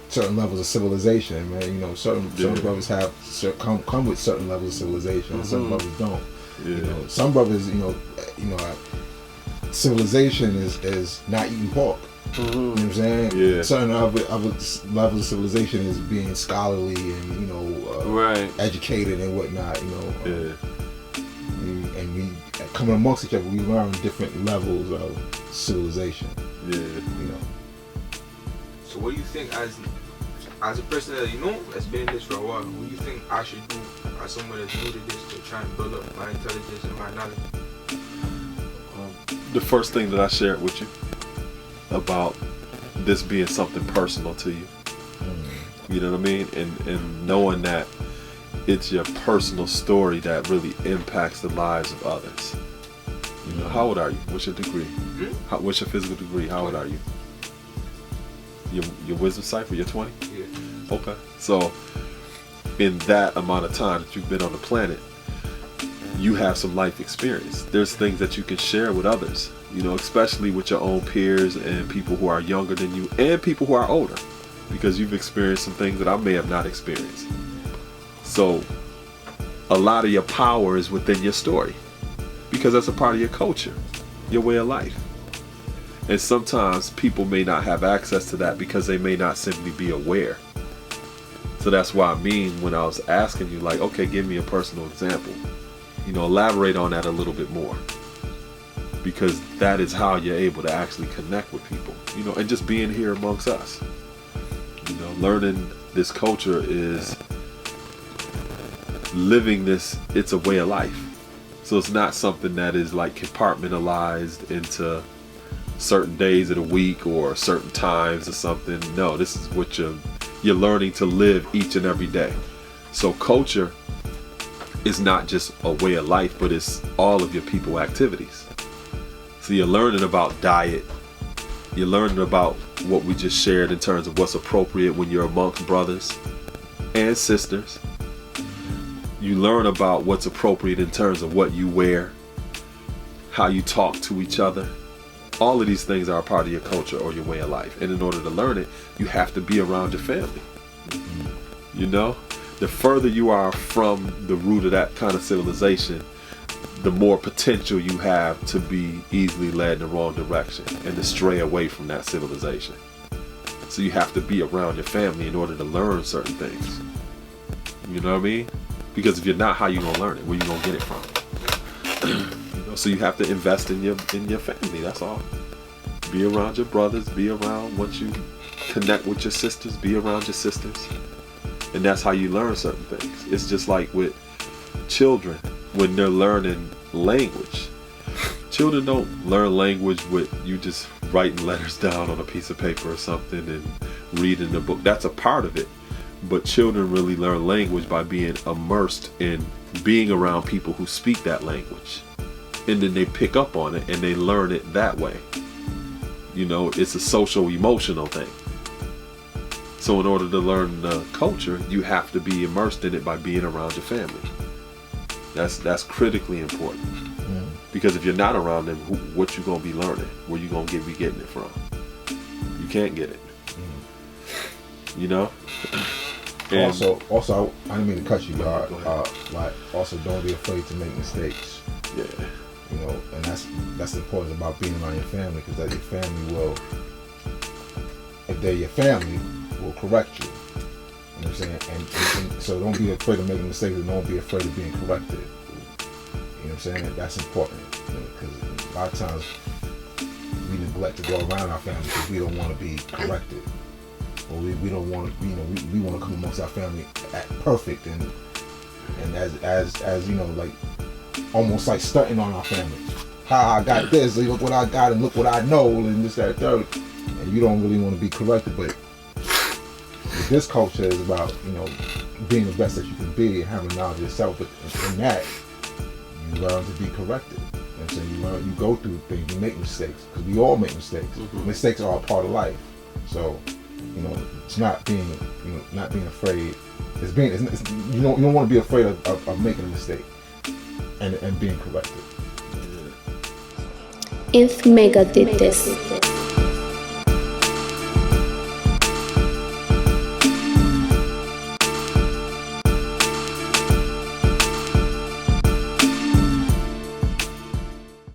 certain levels of civilization, man. You know, certain brothers have come with certain levels of civilization, and some brothers don't. Yeah. You know, some brothers, you know, civilization is not eating pork. You know what I'm saying? Yeah. Certain other levels of civilization is being scholarly and, you know, educated and whatnot. You know, and we coming amongst each other, we learn different levels of civilization. Yeah. You know. So what do you think, as a person that you know that's been in this for a while, what do you think I should do as someone that's new to this to try and build up my intelligence and my knowledge? The first thing that I shared with you about this being something personal to you, you know what I mean, and knowing that it's your personal story that really impacts the lives of others. You know, how old are you? What's your degree? What's your physical degree? How old are you? Your wisdom cipher? You're 20? Yeah. Okay. So in that amount of time that you've been on the planet, you have some life experience. There's things that you can share with others, you know, especially with your own peers and people who are younger than you and people who are older, because you've experienced some things that I may have not experienced. So a lot of your power is within your story, because that's a part of your culture, your way of life. And sometimes people may not have access to that because they may not simply be aware. So that's why I mean, when I was asking you, like, okay, give me a personal example, you know, elaborate on that a little bit more, because that is how you're able to actually connect with people, you know, and just being here amongst us, you know, learning this culture is living this. It's a way of life. So it's not something that is like compartmentalized into certain days of the week or certain times or something. No, this is what you're learning to live each and every day. So culture is not just a way of life, but it's all of your people activities. So you're learning about diet. You're learning about what we just shared in terms of what's appropriate when you're amongst brothers and sisters. You learn about what's appropriate in terms of what you wear, how you talk to each other. All of these things are a part of your culture or your way of life. And in order to learn it, you have to be around your family. You know, the further you are from the root of that kind of civilization, the more potential you have to be easily led in the wrong direction and to stray away from that civilization. So you have to be around your family in order to learn certain things. You know what I mean? Because if you're not, how you gonna learn it? Where you gonna get it from? You know, so you have to invest in your family. That's all. Be around your brothers. Be around, once you connect with your sisters, be around your sisters. And that's how you learn certain things. It's just like with children when they're learning language. Children don't learn language with you just writing letters down on a piece of paper or something and reading a book. That's a part of it. But children really learn language by being immersed in being around people who speak that language. And then they pick up on it and they learn it that way. You know, it's a social emotional thing. So in order to learn the culture, you have to be immersed in it by being around your family. That's critically important. Because if you're not around them, what you gonna be learning? Where you gonna be getting it from? You can't get it. You know. And also, I didn't mean to cut you, y'all. Like, also, don't be afraid to make mistakes. Yeah. You know, and that's important about being around your family, because that your family will, if they're your family, will correct you. You know what I'm saying? And so don't be afraid of making mistakes, and don't be afraid of being corrected. You know what I'm saying? That's important, because a lot of times we neglect to go around our family because we don't want to be corrected, or we don't want to, we want to come amongst our family perfect and as you know, like almost like stunting on our family. I got this, look what I got, and look what I know, and this, that, third. And you don't really want to be corrected, but this culture is about, being the best that you can be and having knowledge of yourself. But in that, you learn to be corrected. And so you go through things, you make mistakes, because we all make mistakes. Mm-hmm. Mistakes are a part of life. So, it's not being, not being afraid. You don't want to be afraid of making a mistake and being corrected. INFMEGA did this.